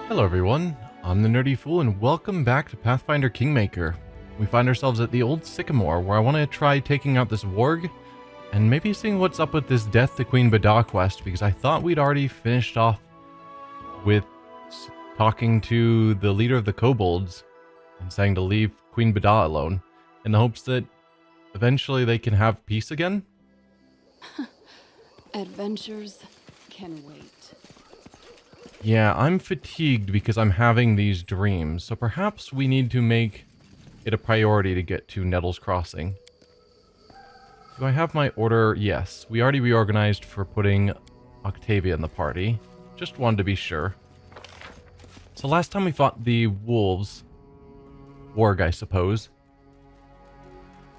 Hello everyone, I'm the Nerdy Fool and welcome back to Pathfinder Kingmaker. We find ourselves at the old Sycamore where I want to try taking out this warg and maybe seeing what's up with this Death to Queen Bada quest, because I thought we'd already finished off with talking to the leader of the kobolds and saying to leave Queen Bada alone in the hopes that eventually they can have peace again. Adventures can wait. Yeah, I'm fatigued because I'm having these dreams, so perhaps we need to make it a priority to get to Nettle's Crossing. Do I have my order? Yes. We already reorganized for putting Octavia in the party. Just wanted to be sure. So last time we fought the wolves, warg I suppose,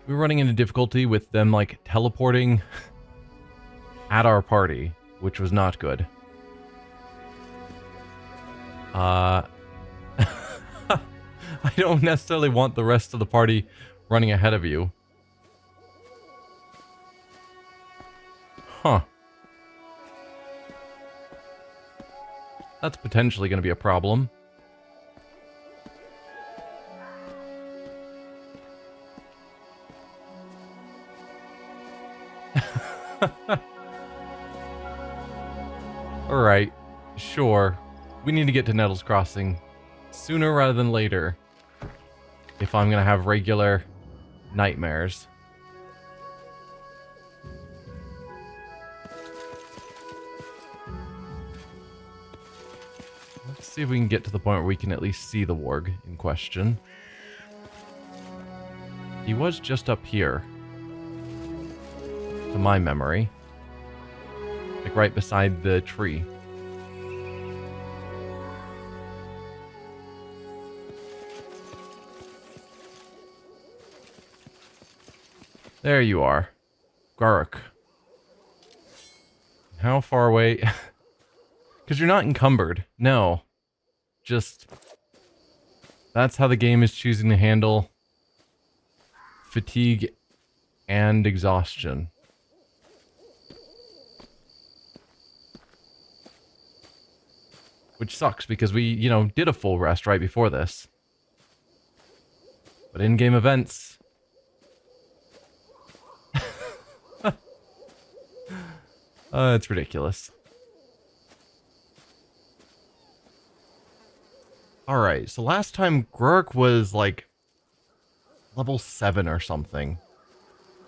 we were running into difficulty with them like teleporting at our party, which was not good. I don't necessarily want the rest of the party running ahead of you. Huh. That's potentially going to be a problem. Alright, sure. We need to get to Nettle's Crossing sooner rather than later if I'm going to have regular nightmares. Let's see if we can get to the point where we can at least see the warg in question. He was just up here, to my memory. Like right beside the tree. There you are. Garruk. How far away? Because you're not encumbered. No. Just... that's how the game is choosing to handle fatigue and exhaustion. Which sucks because we, did a full rest right before this. But in-game events... it's ridiculous. Alright, so last time Garruk was like level 7 or something.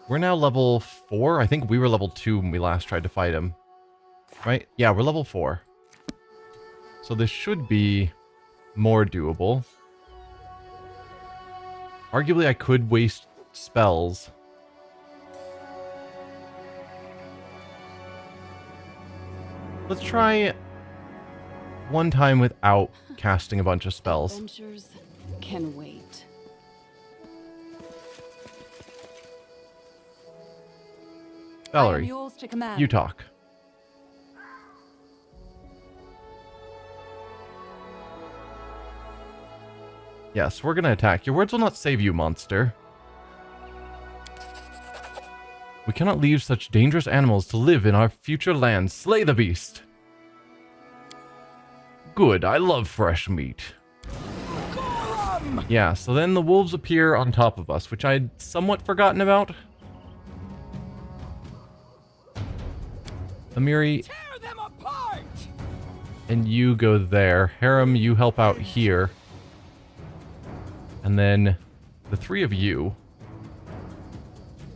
We're now level 4. I think we were level 2 when we last tried to fight him. Right? Yeah, we're level 4. So this should be more doable. Arguably, I could waste spells. Let's try one time without casting a bunch of spells. Adventures can wait. Valerie, Yours to command. you talk. Yes, we're gonna attack. Your words will not save you, monster. We cannot leave such dangerous animals to live in our future land. Slay the beast. Good, I love fresh meat. Yeah, so then the wolves appear on top of us, which I'd somewhat forgotten about. Amiri, Tear them apart! and you go there. Harem, you help out here. And then the three of you,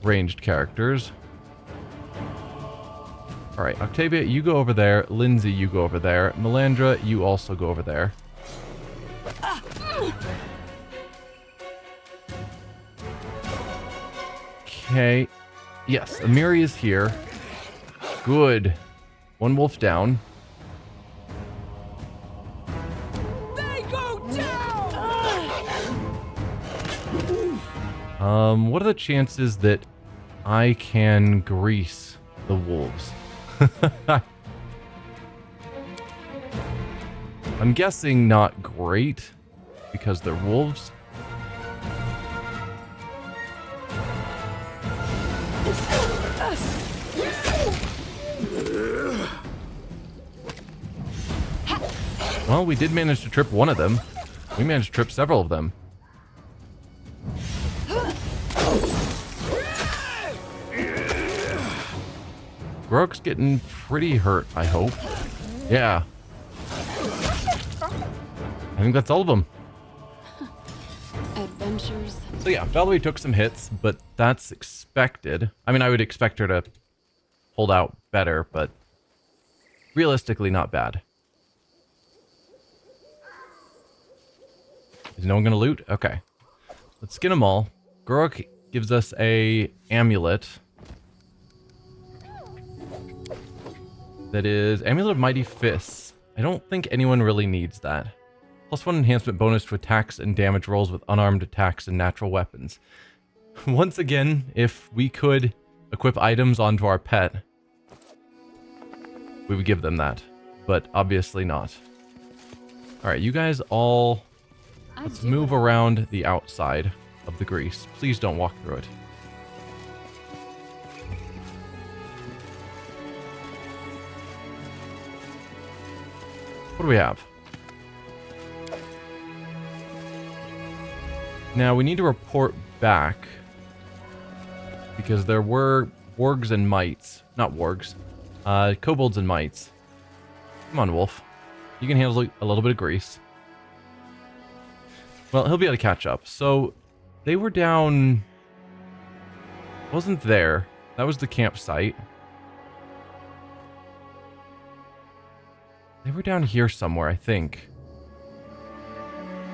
ranged characters. Alright, Octavia, you go over there. Lindsay, you go over there. Melandra, you also go over there. Okay. Yes, Amiri is here. Good. One wolf down. They go down! What are the chances that I can grease the wolves? I'm guessing not great, because they're wolves. Well, we did manage to trip one of them. We managed to trip several of them. Grook's getting pretty hurt, I hope. Yeah. I think that's all of them. Adventures. So yeah, Valerie took some hits, but that's expected. I mean, I would expect her to hold out better, but realistically not bad. Is no one gonna loot? Okay. Let's skin them all. Grook gives us a amulet. That is Amulet of Mighty Fists. I don't think anyone really needs that. +1 enhancement bonus to attacks and damage rolls with unarmed attacks and natural weapons. Once again, if we could equip items onto our pet, we would give them that. But obviously not. Alright, you guys all... Let's move around the outside of the grease. Please don't walk through it. What do we have? Now, we need to report back because there were wargs and mites. Not wargs. Kobolds and mites. Come on, Wolf. You can handle a little bit of grease. Well, he'll be able to catch up. So, they were down... Wasn't there. That was the campsite. They were down here somewhere, I think.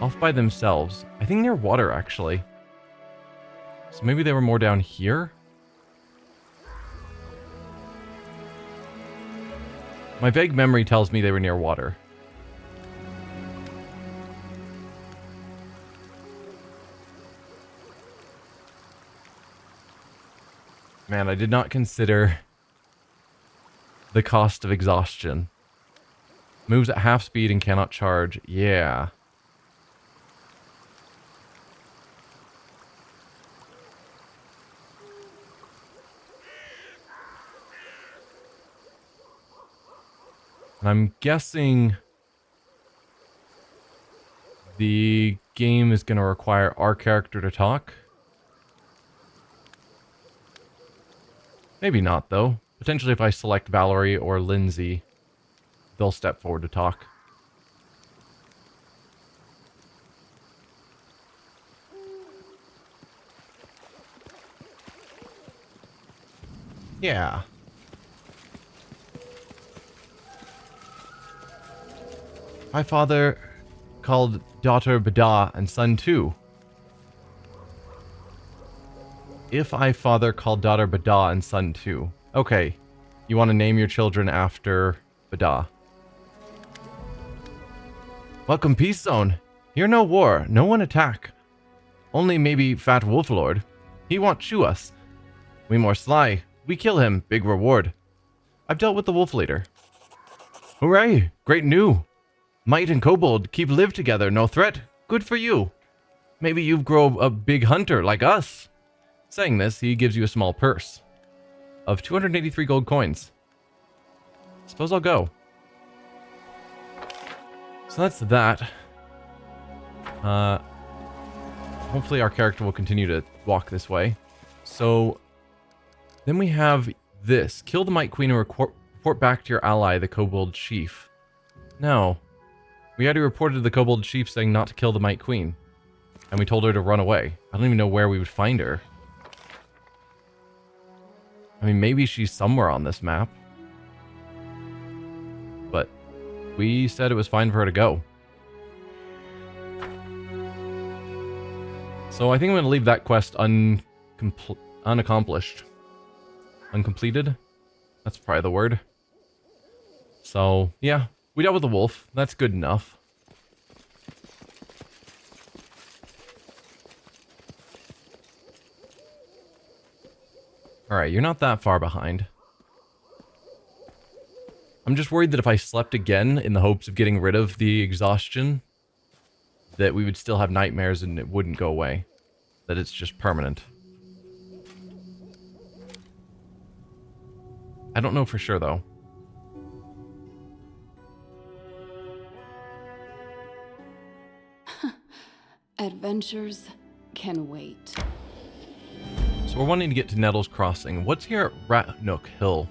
Off by themselves. I think near water, actually. So maybe they were more down here? My vague memory tells me they were near water. Man, I did not consider the cost of exhaustion. Moves at half speed and cannot charge. Yeah. And I'm guessing the game is going to require our character to talk. Maybe not, though. Potentially if I select Valerie or Lindsay, they'll step forward to talk. Yeah. My father called daughter Bada and son too. If I father called daughter Bada and son too. Okay. You want to name your children after Bada. Welcome, Peace Zone. Here no war, no one attack. Only maybe Fat Wolf Lord. He want chew us. We more sly. We kill him, big reward. I've dealt with the wolf leader. Hooray, great new. Might and kobold keep live together, no threat. Good for you. Maybe you grow a big hunter like us. Saying this, he gives you a small purse of 283 gold coins. Suppose I'll go. So that's that. Hopefully our character will continue to walk this way. So then we have this. Kill the Might Queen and report back to your ally, the Kobold Chief. No. We already reported to the Kobold Chief saying not to kill the Might Queen. And we told her to run away. I don't even know where we would find her. I mean, maybe she's somewhere on this map. But we said it was fine for her to go. So I think I'm going to leave that quest unaccomplished. Uncompleted? That's probably the word. So, yeah. We dealt with the wolf. That's good enough. Alright, you're not that far behind. I'm just worried that if I slept again in the hopes of getting rid of the exhaustion, that we would still have nightmares and it wouldn't go away. That it's just permanent. I don't know for sure, though. Adventures can wait. So we're wanting to get to Nettle's Crossing. What's here at Rat Nook Hill?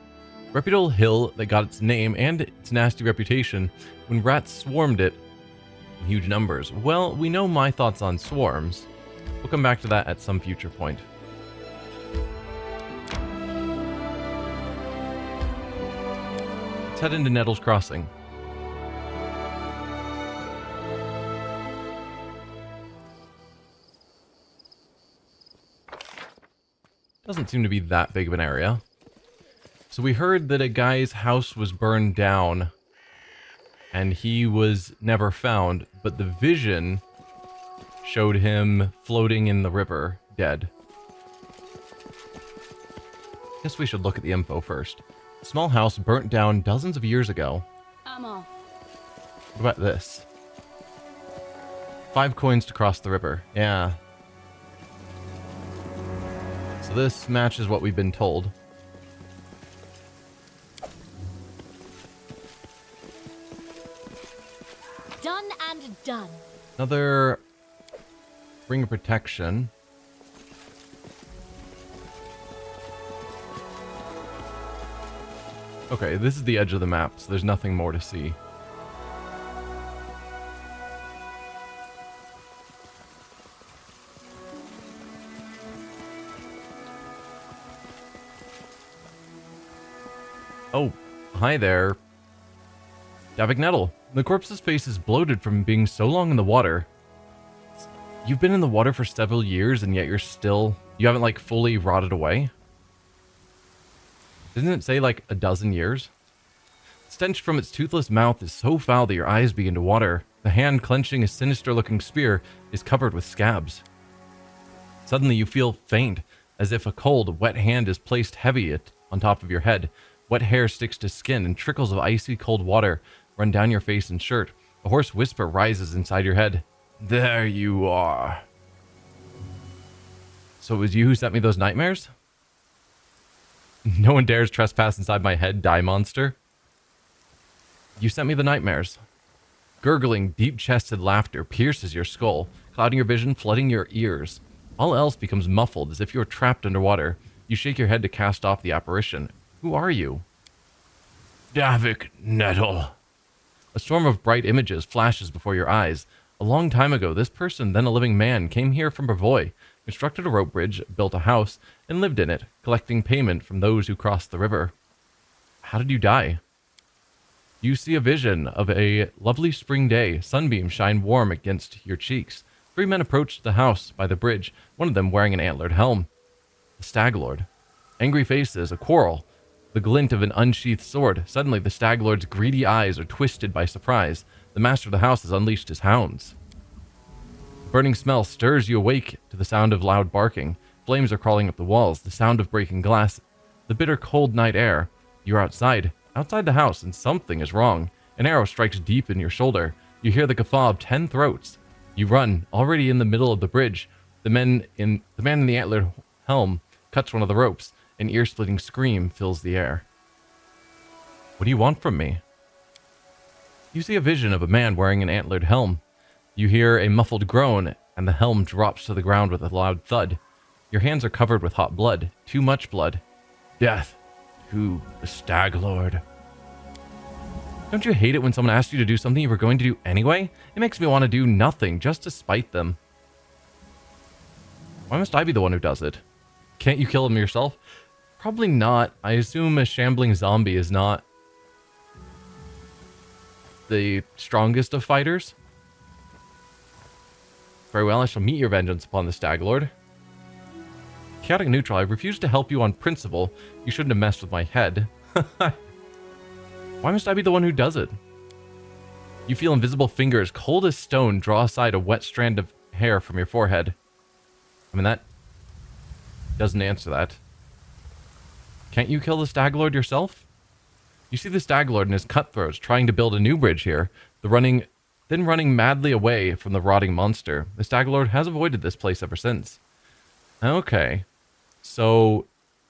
Reputable hill that got its name and its nasty reputation when rats swarmed it in huge numbers. Well, we know my thoughts on swarms. We'll come back to that at some future point. Let's head into Nettle's Crossing. Doesn't seem to be that big of an area. So we heard that a guy's house was burned down and he was never found, but the vision showed him floating in the river, dead. Guess we should look at the info first. Small house burnt down dozens of years ago. I'm off. What about this? 5 coins to cross the river. Yeah. So this matches what we've been told. Done and done. Another ring of protection. Okay, this is the edge of the map, so there's nothing more to see. Oh, hi there. Nettle. The corpse's face is bloated from being so long in the water. You've been in the water for several years and yet you haven't like fully rotted away? Doesn't it say like a dozen years? The stench from its toothless mouth is so foul that your eyes begin to water. The hand clenching a sinister looking spear is covered with scabs. Suddenly you feel faint, as if a cold, wet hand is placed heavy on top of your head. Wet hair sticks to skin and trickles of icy cold water run down your face and shirt. A hoarse whisper rises inside your head. There you are. So it was you who sent me those nightmares? No one dares trespass inside my head, die monster. You sent me the nightmares. Gurgling, deep-chested laughter pierces your skull, clouding your vision, flooding your ears. All else becomes muffled, as if you are trapped underwater. You shake your head to cast off the apparition. Who are you? Nettle. A storm of bright images flashes before your eyes. A long time ago, this person, then a living man, came here from Brevoy, constructed a rope bridge, built a house, and lived in it, collecting payment from those who crossed the river. How did you die? You see a vision of a lovely spring day. Sunbeams shine warm against your cheeks. 3 men approached the house by the bridge, one of them wearing an antlered helm. The Stag Lord. Angry faces, a quarrel, the glint of an unsheathed sword. Suddenly, the Stag Lord's greedy eyes are twisted by surprise. The master of the house has unleashed his hounds. The burning smell stirs you awake to the sound of loud barking. Flames are crawling up the walls, the sound of breaking glass, the bitter cold night air. You're outside the house, and something is wrong. An arrow strikes deep in your shoulder. You hear the guffaw of 10 throats. You run, already in the middle of the bridge. The man in the antlered helm cuts one of the ropes. An ear-splitting scream fills the air. What do you want from me? You see a vision of a man wearing an antlered helm. You hear a muffled groan, and the helm drops to the ground with a loud thud. Your hands are covered with hot blood, too much blood. Death to the Stag Lord. Don't you hate it when someone asks you to do something you were going to do anyway? It makes me want to do nothing just to spite them. Why must I be the one who does it? Can't you kill him yourself? Probably not. I assume a shambling zombie is not the strongest of fighters. Very well, I shall meet your vengeance upon the Stag Lord. Chaotic neutral, I refuse to help you on principle. You shouldn't have messed with my head. Why must I be the one who does it? You feel invisible fingers, cold as stone, draw aside a wet strand of hair from your forehead. I mean, that doesn't answer that. Can't you kill the Stag Lord yourself? You see the Stag Lord and his cutthroats trying to build a new bridge here, running madly away from the rotting monster. The Stag Lord has avoided this place ever since. Okay. So,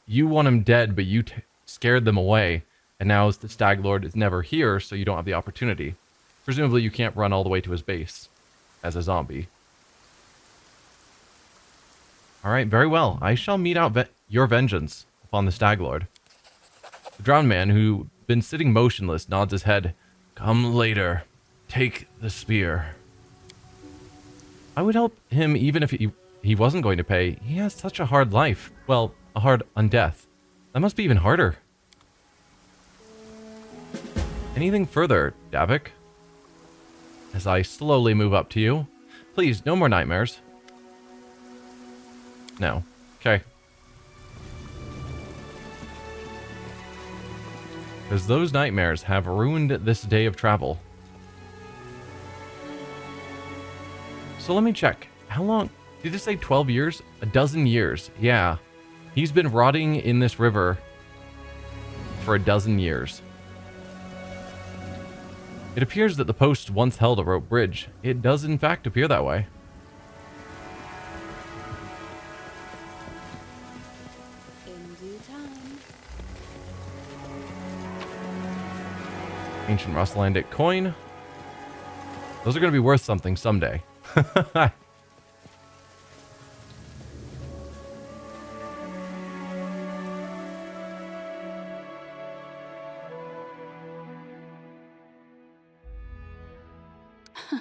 you want him dead, but you scared them away, and now the Stag Lord is never here, so you don't have the opportunity. Presumably you can't run all the way to his base as a zombie. Alright, very well. I shall mete out your vengeance upon the Stag Lord. The drowned man, who'd been sitting motionless, nods his head. Come later. Take the spear. I would help him even if he wasn't going to pay. He has such a hard life. Well, a hard undeath. That must be even harder. Anything further, Davik? As I slowly move up to you. Please, no more nightmares. No. Okay. Because those nightmares have ruined this day of travel. So let me check. How long? Did it say 12 years? A dozen years. Yeah. He's been rotting in this river for a dozen years. It appears that the post once held a rope bridge. It does in fact appear that way. In due time. Ancient Rustlandic coin. Those are going to be worth something someday.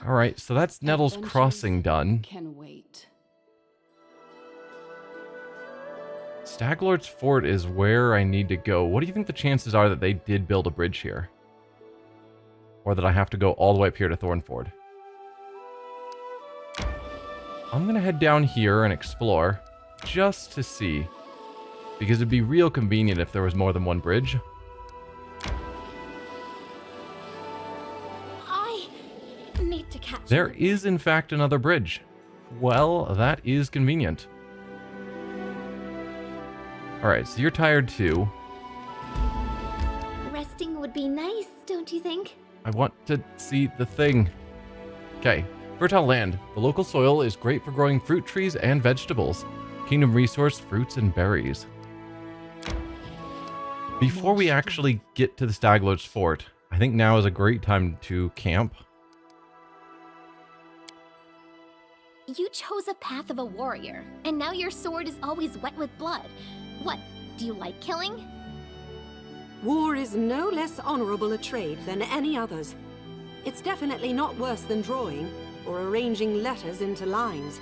All right, so that's Nettle's Adventures Crossing done. Can wait. Staglord's Fort is where I need to go. What do you think the chances are that they did build a bridge here? Or that I have to go all the way up here to Thornford? I'm going to head down here and explore just to see. Because it'd be real convenient if there was more than one bridge. I need to catch There them. is, in fact, another bridge. Well, that is convenient. Alright, so you're tired too. Resting would be nice, don't you think? I want to see the thing. Okay. Fertile land. The local soil is great for growing fruit trees and vegetables. Kingdom resource, fruits and berries. Before we actually get to the Staglord's Fort, I think now is a great time to camp. You chose a path of a warrior, and now your sword is always wet with blood. What, do you like killing? War is no less honorable a trade than any others. It's definitely not worse than drawing or arranging letters into lines.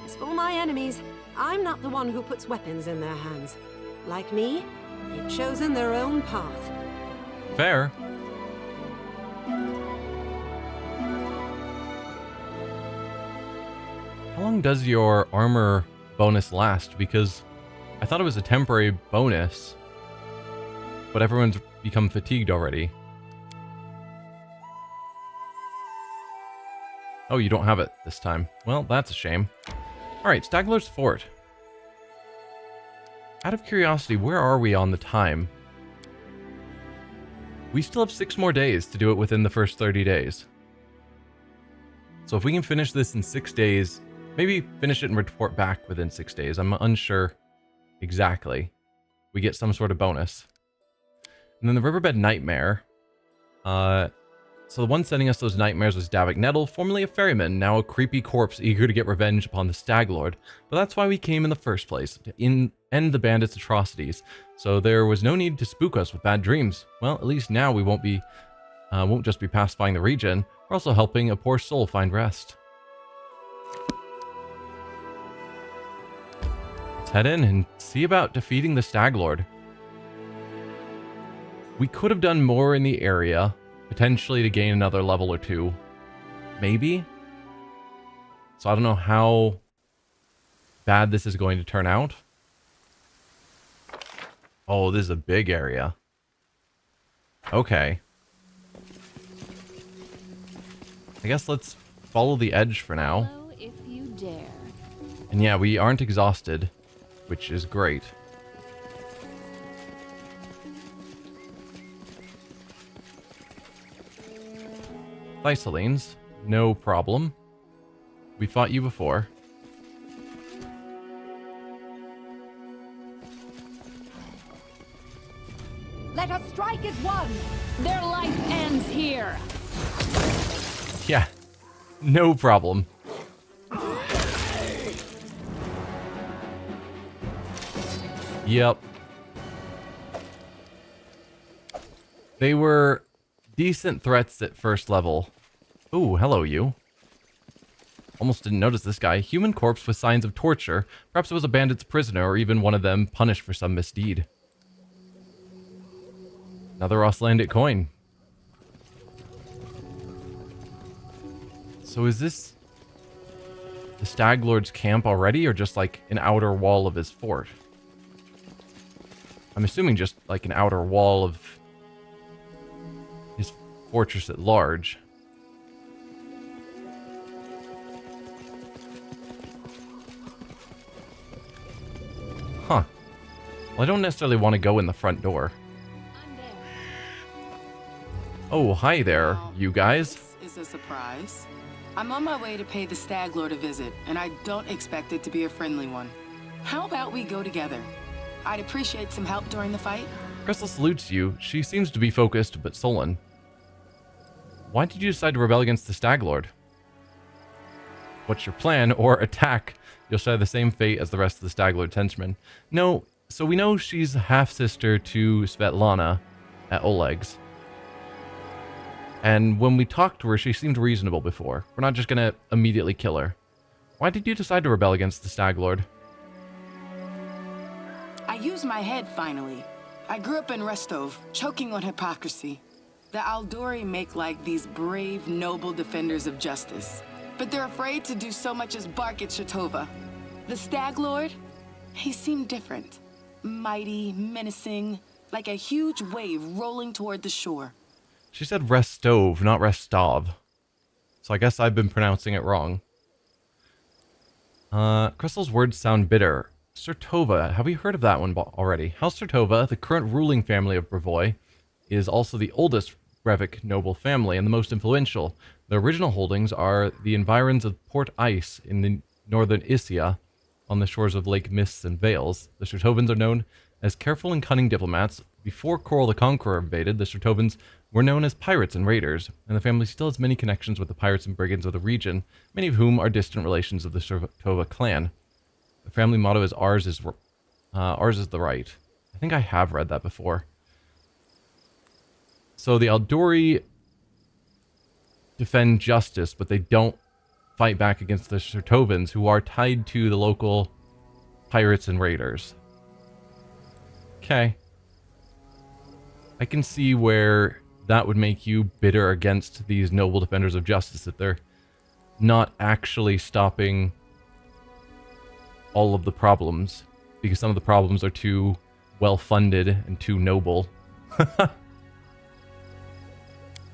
As for my enemies, I'm not the one who puts weapons in their hands. Like me, they've chosen their own path. Fair. How long does your armor bonus last? Because I thought it was a temporary bonus, but everyone's become fatigued already. Oh, you don't have it this time. Well, that's a shame. Alright, Staglord's Fort. Out of curiosity, where are we on the time? We still have 6 more days to do it within the first 30 days. So if we can finish this in 6 days, maybe finish it and report back within 6 days. I'm unsure exactly. We get some sort of bonus. And then the Riverbed Nightmare. So the one sending us those nightmares was Davik Nettle, formerly a ferryman, now a creepy corpse eager to get revenge upon the Stag Lord. But that's why we came in the first place, to end the bandits' atrocities. So there was no need to spook us with bad dreams. Well, at least now we won't just be pacifying the region, we're also helping a poor soul find rest. Let's head in and see about defeating the Stag Lord. We could have done more in the area, potentially to gain another level or 2. Maybe? So I don't know how bad this is going to turn out. Oh, this is a big area. Okay. I guess let's follow the edge for now. Follow if you dare. And yeah, we aren't exhausted, which is great. Thysalines, no problem. We fought you before. Let us strike as one! Their life ends here. Yeah, no problem. Yep. They were decent threats at first level. Ooh, hello you. Almost didn't notice this guy. Human corpse with signs of torture. Perhaps it was a bandit's prisoner, or even one of them punished for some misdeed. Another Roslandic coin. So is this the Stag Lord's camp already, or just like an outer wall of his fort? I'm assuming just like an outer wall of his fortress at large. Huh. Well, I don't necessarily want to go in the front door. Oh, hi there, you guys. This is a surprise. I'm on my way to pay the Stag Lord a visit, and I don't expect it to be a friendly one. How about we go together? I'd appreciate some help during the fight. Crystal salutes you. She seems to be focused, but sullen. Why did you decide to rebel against the Stag Lord? What's your plan? Or attack? You'll share the same fate as the rest of the Stag Lord's henchmen. No, so we know she's half-sister to Svetlana at Oleg's. And when we talked to her, she seemed reasonable before. We're not just gonna immediately kill her. Why did you decide to rebel against the Stag Lord? I used my head finally. I grew up in Rostov, choking on hypocrisy. The Aldori make like these brave, noble defenders of justice. But they're afraid to do so much as bark at Shatova. The Stag Lord, he seemed different. Mighty, menacing, like a huge wave rolling toward the shore. She said Restov, not Restov. So I guess I've been pronouncing it wrong. Crystal's words sound bitter. Sertova, have we heard of that one already? House Sertova, the current ruling family of Brevoy, is also the oldest Brevik noble family and the most influential. The original holdings are the environs of Port Ice in the northern Isia, on the shores of Lake Mists and Vales. The Sertovans are known as careful and cunning diplomats. Before Coral the Conqueror invaded, the Sertovans were known as pirates and raiders, and the family still has many connections with the pirates and brigands of the region, many of whom are distant relations of the Sertova clan. The family motto is ours is the right. I think I have read that before. So the Aldori defend justice, but they don't fight back against the Sertovans, who are tied to the local pirates and raiders. Okay. I can see where that would make you bitter against these noble defenders of justice, that they're not actually stopping all of the problems, because some of the problems are too well-funded and too noble.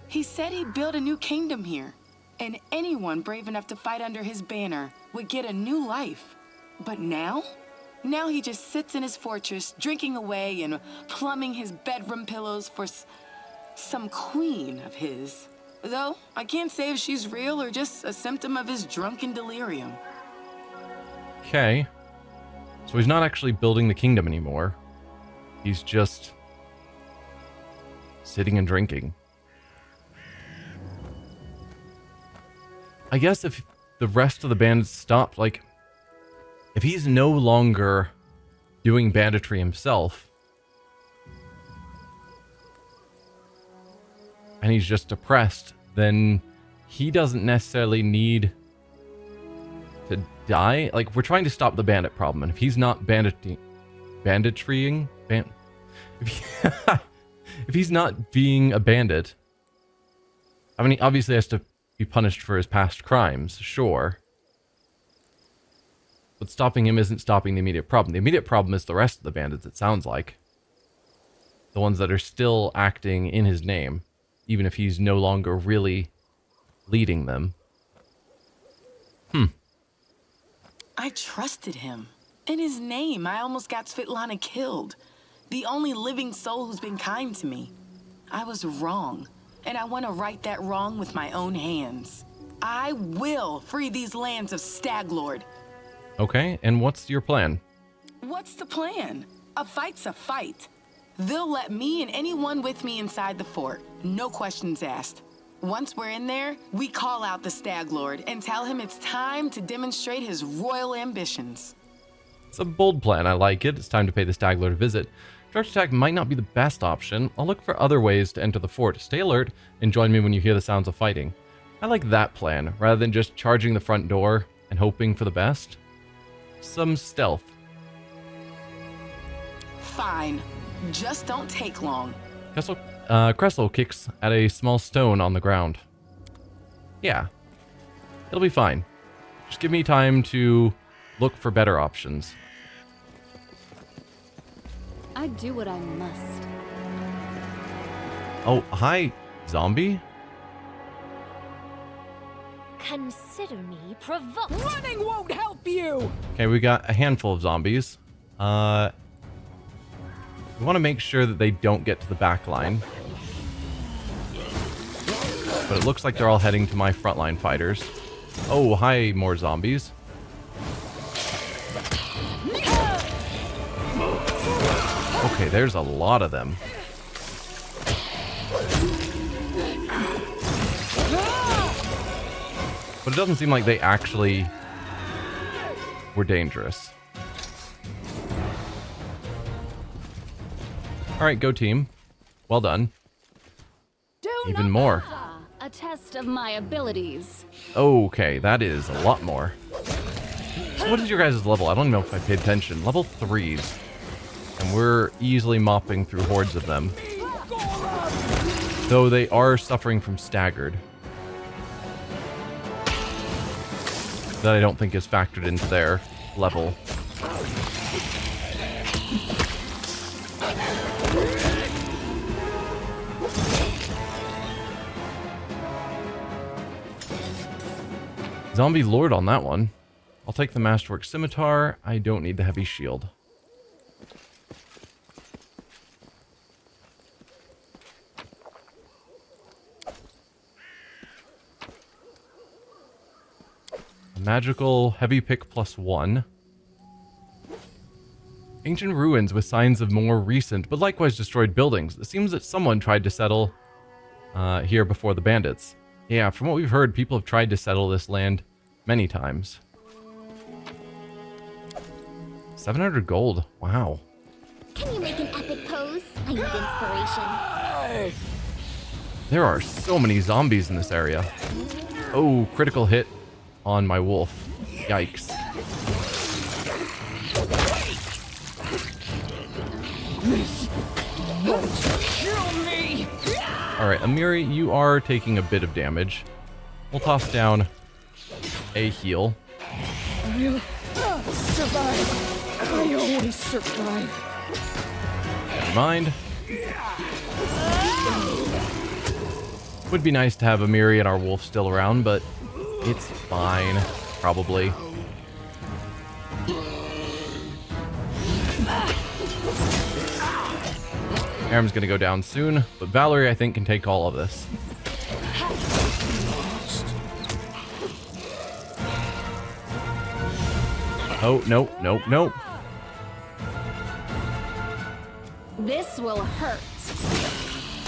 He said he'd build a new kingdom here, and anyone brave enough to fight under his banner would get a new life. But now? Now he just sits in his fortress, drinking away and plumbing his bedroom pillows for some queen of his. Though, I can't say if she's real or just a symptom of his drunken delirium. Okay. So he's not actually building the kingdom anymore. He's just sitting and drinking. I guess if the rest of the bandits stopped, like, if he's no longer doing banditry himself, and he's just depressed, then he doesn't necessarily need to die. Like, we're trying to stop the bandit problem, and if he's not banditrying, if he's not being a bandit, I mean, he obviously has to be punished for his past crimes, sure. But stopping him isn't stopping the immediate problem. The immediate problem is the rest of the bandits, it sounds like. The ones that are still acting in his name, even if he's no longer really leading them. I trusted him. In his name, I almost got Svetlana killed. The only living soul who's been kind to me. I was wrong, and I want to right that wrong with my own hands. I will free these lands of Stag Lord. Okay, and what's your plan? What's the plan? A fight's a fight. They'll let me and anyone with me inside the fort. No questions asked. Once we're in there, we call out the Stag Lord and tell him it's time to demonstrate his royal ambitions. It's a bold plan, I like it. It's time to pay the Stag Lord a visit. Direct attack might not be the best option. I'll look for other ways to enter the fort. Stay alert and join me when you hear the sounds of fighting. I like that plan, rather than just charging the front door and hoping for the best. Some stealth. Fine. Just don't take long. Cressel kicks at a small stone on the ground. Yeah, it'll be fine. Just give me time to look for better options. I do what I must. Oh, hi, zombie. Consider me provoked. Running won't help you! Okay, we got a handful of zombies. We want to make sure that they don't get to the back line. But it looks like they're all heading to my frontline fighters. Oh, hi, more zombies. Okay, there's a lot of them. But it doesn't seem like they actually were dangerous. Alright, go team. Well done. Even more. A test of my abilities. Okay, that is a lot more. So what is your guys' level? I don't even know if I paid attention. Level 3s. And we're easily mopping through hordes of them. Though they are suffering from staggered. That I don't think is factored into their level. Zombie Lord on that one. I'll take the Masterwork Scimitar. I don't need the Heavy Shield. A magical Heavy Pick +1. Ancient ruins with signs of more recent, but likewise destroyed buildings. It seems that someone tried to settle here before the bandits. Yeah, from what we've heard, people have tried to settle this land many times. 700 gold. Wow. Can you make an epic pose? I need inspiration. There are so many zombies in this area. Oh, critical hit on my wolf. Yikes. Alright, Amiri, you are taking a bit of damage. We'll toss down a heal. Survive. I always survive. Never mind. Would be nice to have Amiri and our wolf still around, but it's fine, probably. Aram's gonna go down soon, but Valerie, I think, can take all of this. Oh, no, no, no. This will hurt.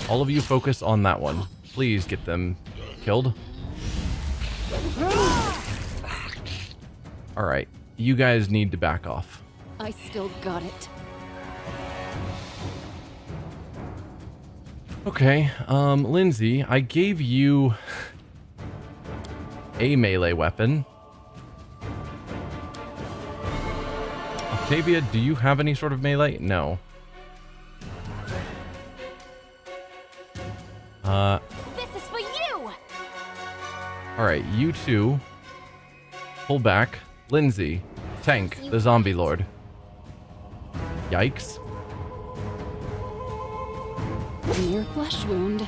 All of you focus on that one. Please get them killed. Alright, you guys need to back off. I still got it. Okay, Lindsay, I gave you a melee weapon. Octavia, do you have any sort of melee? No. This is for you! Alright, you two. Pull back. Lindsay, tank the zombie lord. Yikes. Mere flesh wound.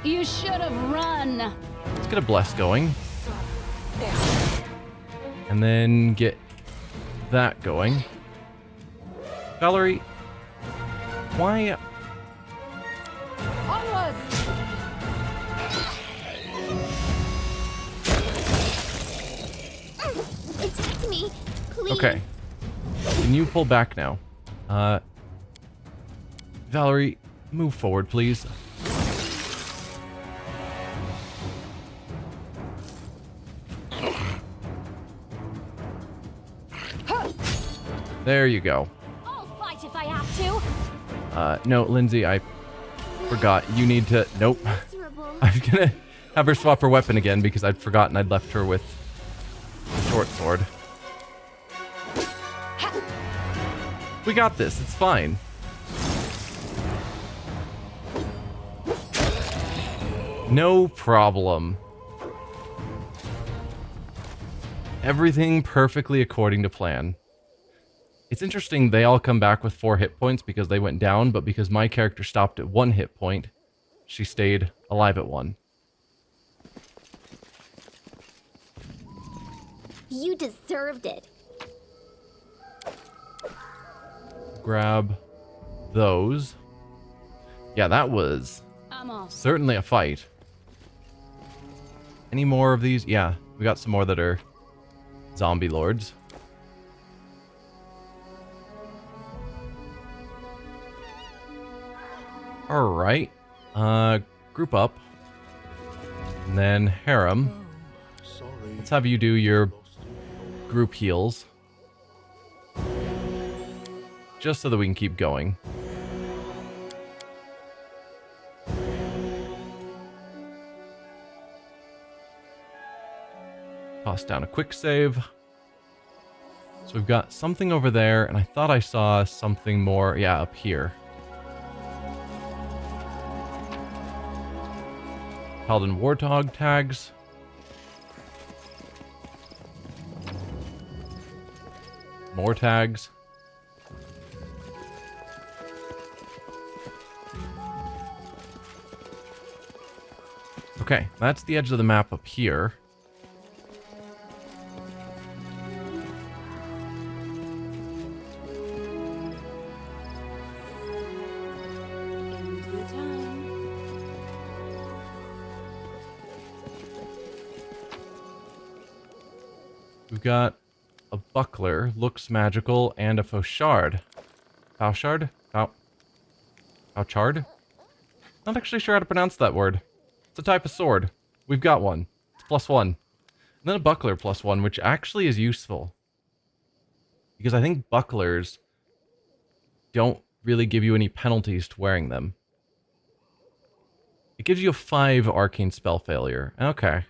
You should have run. Let's get a bless going. And then get that going. Valerie, why? Onwards! Protect me, please. Okay. Can you pull back now? Valerie, move forward, please. There you go. I'll fight if I have to. No, Lindsay, I forgot. You need to... Nope. Miserable. I'm gonna have her swap her weapon again because I'd forgotten I'd left her with the short sword. We got this. It's fine. No problem. Everything perfectly according to plan. It's interesting they all come back with 4 hit points because they went down, but because my character stopped at 1 hit point, she stayed alive at 1. You deserved it. Grab those. Yeah, that was I'm off. certainly a fight. Any more of these? Yeah, we got some more that are zombie lords. Alright. Group up. And then Harem. Let's have you do your group heals. Just so that we can keep going. Toss down a quick save. So we've got something over there, and I thought I saw something more, yeah, up here. Paladin Warthog tags. More tags. Okay, that's the edge of the map up here. We've got a buckler, looks magical, and a fauchard. Fauchard? Fauchard? Not actually sure how to pronounce that word. It's a type of sword. We've got one. It's +1. And then a buckler +1, which actually is useful. Because I think bucklers don't really give you any penalties to wearing them. It gives you a 5 arcane spell failure. Okay.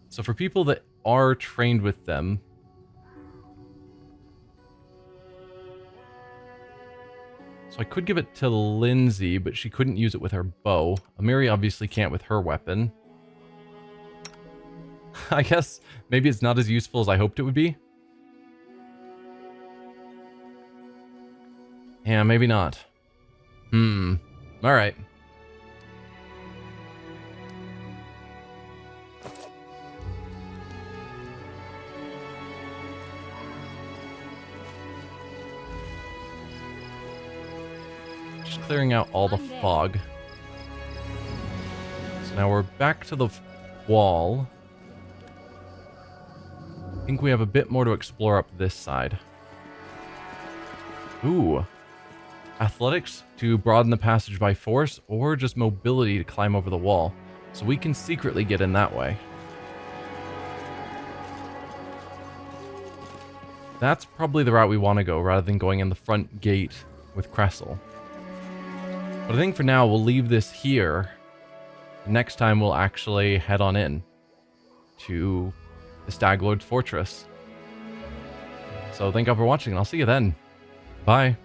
So for people that are trained with them, so I could give it to Lindsay, but she couldn't use it with her bow. Amiri obviously can't with her weapon. I guess maybe it's not as useful as I hoped it would be. Yeah, maybe not. Alright. Just clearing out all the fog. So now we're back to the wall. I think we have a bit more to explore up this side. Ooh. Athletics to broaden the passage by force, or just mobility to climb over the wall. So we can secretly get in that way. That's probably the route we want to go, rather than going in the front gate with Cressel. But I think for now, we'll leave this here. Next time, we'll actually head on in to the Staglord's Fortress. So thank you all for watching, and I'll see you then. Bye.